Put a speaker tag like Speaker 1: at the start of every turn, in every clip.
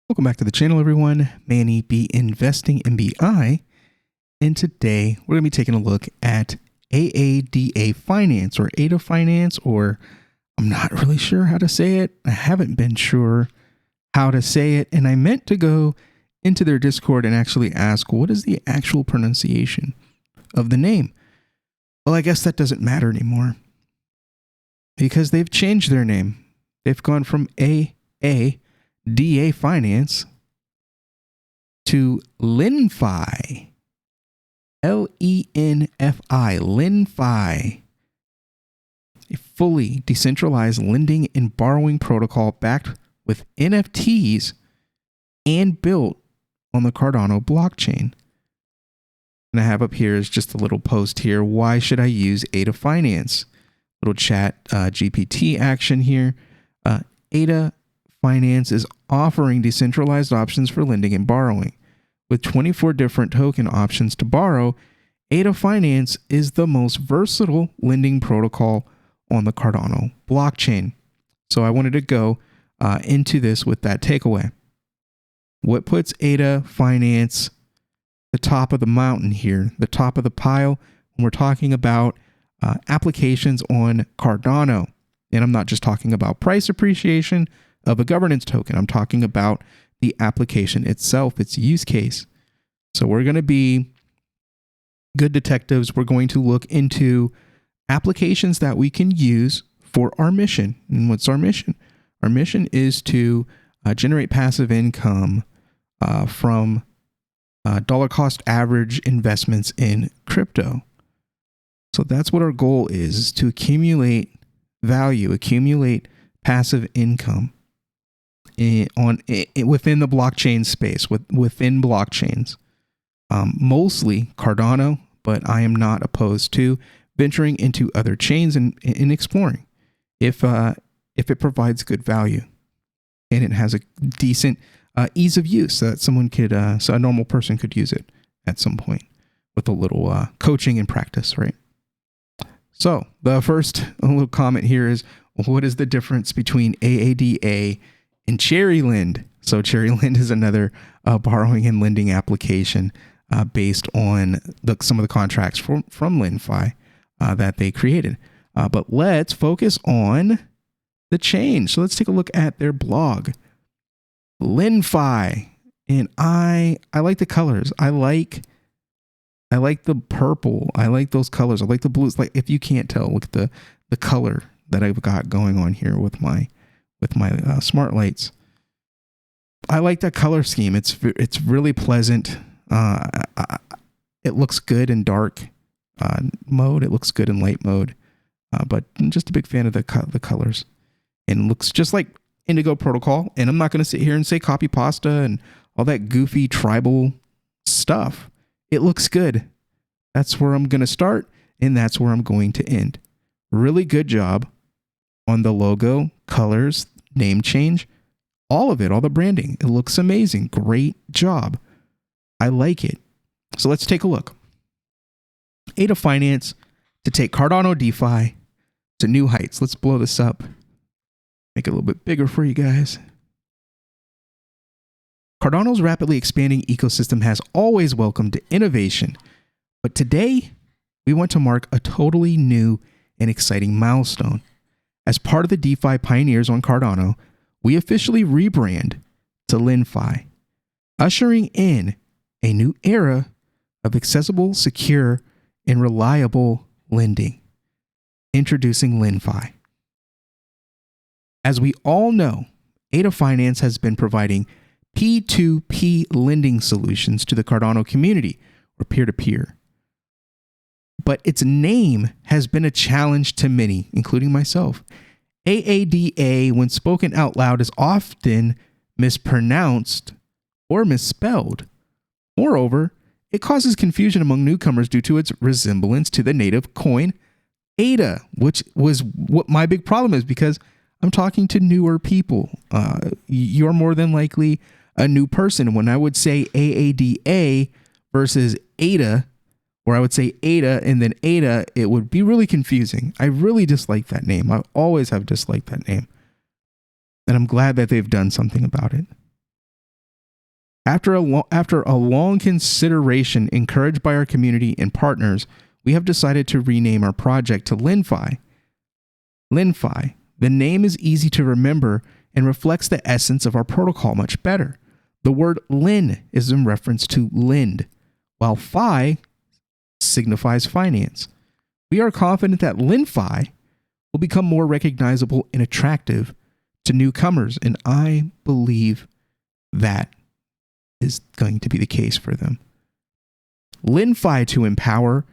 Speaker 1: Welcome back to the channel, everyone. Manny B Investing MBI. And today we're going to be taking a look at AADA Finance or ADA Finance, or I'm not really sure how to say it. I haven't been sure how to say it. And I meant to go into their Discord and actually ask, what is the actual pronunciation of the name? Well, I guess that doesn't matter anymore because they've changed their name. They've gone from AADA Finance to LenFi. LenFi. LenFi. A fully decentralized lending and borrowing protocol backed with NFTs and built on the Cardano blockchain. And I have up here is just a little post here. Why should I use ADA Finance? Little chat GPT action here. ADA Finance is offering decentralized options for lending and borrowing. With 24 different token options to borrow, ADA Finance is the most versatile lending protocol on the Cardano blockchain. So I wanted to go into this with that takeaway. What puts ADA Finance the top of the mountain here, the top of the pile, when we're talking about applications on Cardano? And I'm not just talking about price appreciation of a governance token. I'm talking about the application itself, its use case. So we're going to be good detectives. We're going to look into applications that we can use for our mission. And what's our mission? Our mission is to generate passive income from dollar cost average investments in crypto. So that's what our goal is to accumulate value, accumulate passive income within the blockchain space, within blockchains, mostly Cardano, but I am not opposed to venturing into other chains and exploring if it provides good value and it has a decent ease of use so that someone could, so a normal person could use it at some point with a little coaching and practice, right? So the first little comment here is, what is the difference between AADA and CherryLend? So CherryLend is another borrowing and lending application based on some of the contracts from LenFi that they created. But let's focus on the chain. So let's take a look at their blog. LenFi. And I like the colors. I like the purple. I like those colors. I like the blues. Like, if you can't tell, look at the color that I've got going on here with my smart lights. I like that color scheme. It's really pleasant. It looks good in dark mode. It looks good in light mode. But I'm just a big fan of the colors. And it looks just like Indigo Protocol. And I'm not going to sit here and say copy pasta and all that goofy tribal stuff. It looks good. That's where I'm going to start, and that's where I'm going to end. Really good job on the logo, colors, name change, all of it, all the branding. It looks amazing. Great job. I like it. So let's take a look. ADA Finance to take Cardano DeFi to new heights. Let's blow this up. Make it a little bit bigger for you guys. Cardano's rapidly expanding ecosystem has always welcomed innovation, but today we want to mark a totally new and exciting milestone. As part of the DeFi pioneers on Cardano, we officially rebrand to LenFi, ushering in a new era of accessible, secure, and reliable lending. Introducing LenFi. As we all know, ADA Finance has been providing P2P lending solutions to the Cardano community, or peer-to-peer. But its name has been a challenge to many, including myself. AADA, when spoken out loud, is often mispronounced or misspelled. Moreover, it causes confusion among newcomers due to its resemblance to the native coin ADA, which was what my big problem is, because I'm talking to newer people. You're more than likely a new person. When I would say AADA versus ADA, or I would say ADA and then ADA, it would be really confusing. I really dislike that name. I always have disliked that name. And I'm glad that they've done something about it. After a long consideration encouraged by our community and partners, we have decided to rename our project to LenFi. LenFi. The name is easy to remember and reflects the essence of our protocol much better. The word len is in reference to lend, while fi signifies finance. We are confident that LenFi will become more recognizable and attractive to newcomers, and I believe that is going to be the case for them. LenFi to empower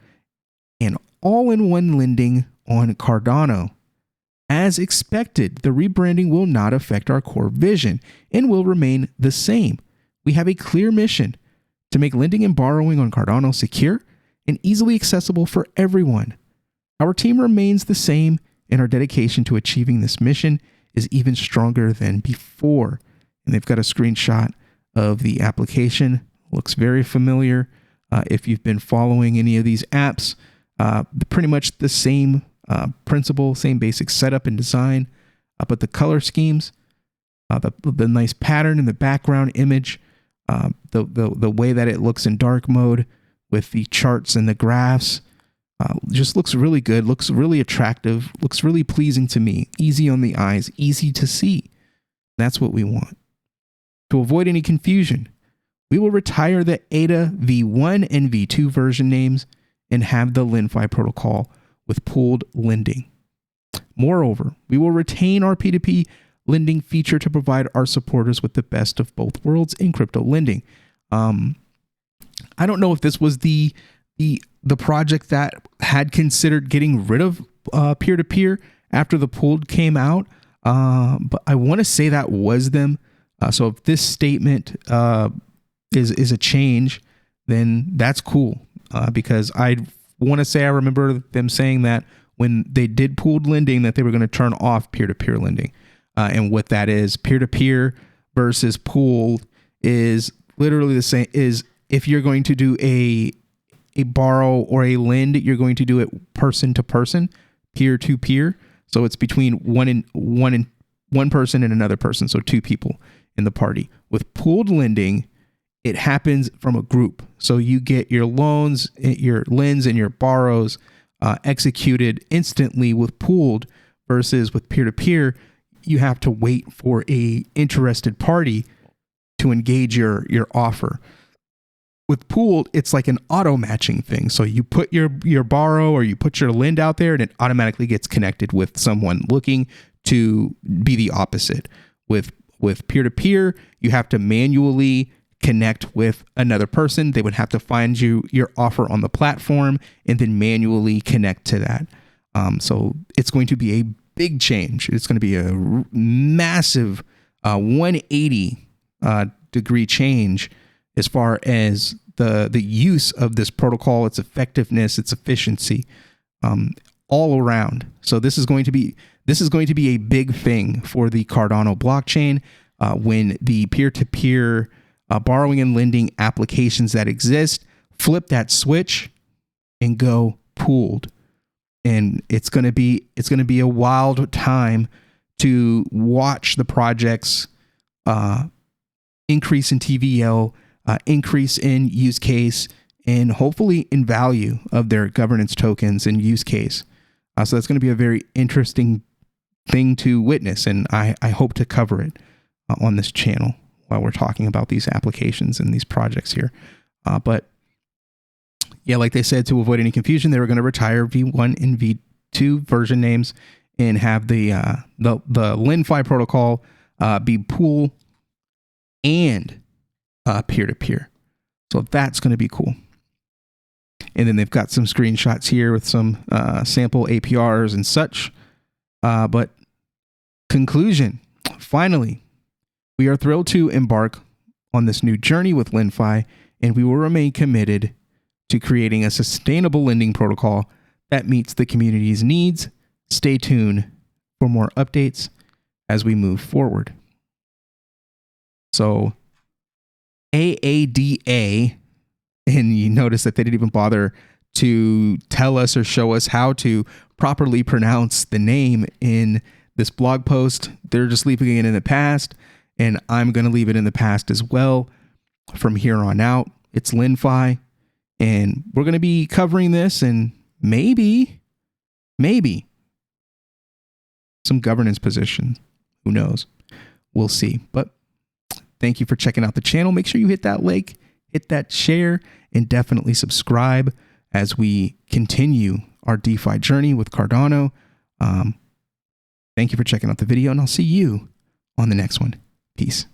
Speaker 1: an all-in-one lending on Cardano. As expected, the rebranding will not affect our core vision and will remain the same. We have a clear mission to make lending and borrowing on Cardano secure and easily accessible for everyone. Our team remains the same, and our dedication to achieving this mission is even stronger than before. And they've got a screenshot of the application. Looks very familiar. If you've been following any of these apps, pretty much the same principle, same basic setup and design, but the color schemes, the nice pattern in the background image, the way that it looks in dark mode with the charts and the graphs, just looks really good, looks really attractive, looks really pleasing to me, easy on the eyes, easy to see. That's what we want. To avoid any confusion, we will retire the AADA V1 and V2 version names and have the LenFi protocol with pooled lending. Moreover, we will retain our P2P lending feature to provide our supporters with the best of both worlds in crypto lending. I don't know if this was the project that had considered getting rid of peer-to-peer after the pooled came out, but I want to say that was them. So if this statement is a change, then that's cool, because I want to say I remember them saying that when they did pooled lending that they were going to turn off peer-to-peer lending. And what that is, peer-to-peer versus pooled is literally the same. Is if you're going to do a borrow or a lend, you're going to do it person to person, peer to peer. So it's between one person and another person. So two people in the party. With pooled lending, it happens from a group. So you get your loans, your lends, and your borrows executed instantly with pooled, versus with peer to peer, you have to wait for a interested party to engage your offer. With pooled, it's like an auto matching thing. So you put your borrow or you put your lend out there and it automatically gets connected with someone looking to be the opposite. With peer-to-peer, you have to manually connect with another person. They would have to find your offer on the platform and then manually connect to that. So it's going to be a big change. It's going to be a massive 180 degree change as far as the use of this protocol, its effectiveness, its efficiency, all around. So this is going to be a big thing for the Cardano blockchain when the peer-to-peer borrowing and lending applications that exist flip that switch and go pooled. And it's going to be a wild time to watch the projects increase in TVL, increase in use case, and hopefully in value of their governance tokens and use case. So that's going to be a very interesting thing to witness, and I hope to cover it on this channel while we're talking about these applications and these projects here. But yeah, like they said, to avoid any confusion, they were going to retire V1 and V2 version names and have the LenFi protocol be pool and peer-to-peer. So that's going to be cool. And then they've got some screenshots here with some sample APRs and such. But conclusion, finally, we are thrilled to embark on this new journey with LenFi, and we will remain committed to creating a sustainable lending protocol that meets the community's needs. Stay tuned for more updates as we move forward. So AADA, and you notice that they didn't even bother to tell us or show us how to properly pronounce the name in this blog post. They're just leaving it in the past, and I'm going to leave it in the past as well. from here on out. It's LenFi, and we're going to be covering this and maybe some governance position. Who knows? We'll see. But thank you for checking out the channel. Make sure you hit that like, hit that share, and definitely subscribe as we continue our DeFi journey with Cardano. Thank you for checking out the video, and I'll see you on the next one. Peace.